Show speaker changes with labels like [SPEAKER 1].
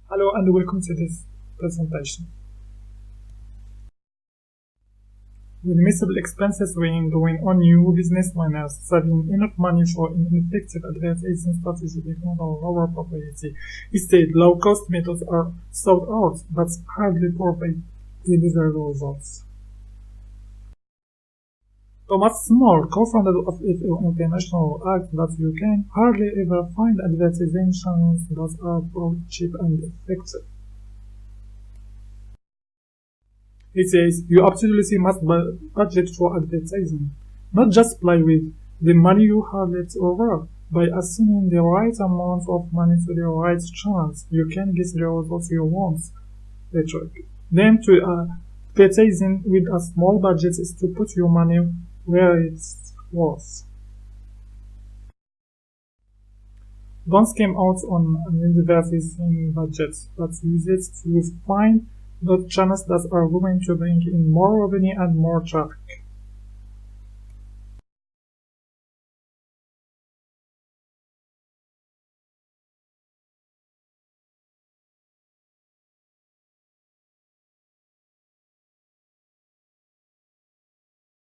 [SPEAKER 1] Hello and welcome to this presentation. With missable expenses when going on new business owners, saving enough money for an effective advertising strategy ignore lower property. Instead, low-cost methods are sought out but hardly provide the desired results. Thomas Small, co-founder of FAO International, argued that you can hardly ever find advertisations that are both cheap and effective. He says you absolutely must budget for advertising, not just play with the money you have left over. By assuming the right amount of money to the right channels, you can get the results you want. Then to advertising with a small budget is to put your money where it's worth. Don't came out on an advertising budget, but use it to find the channels that are going to bring in more revenue and more traffic.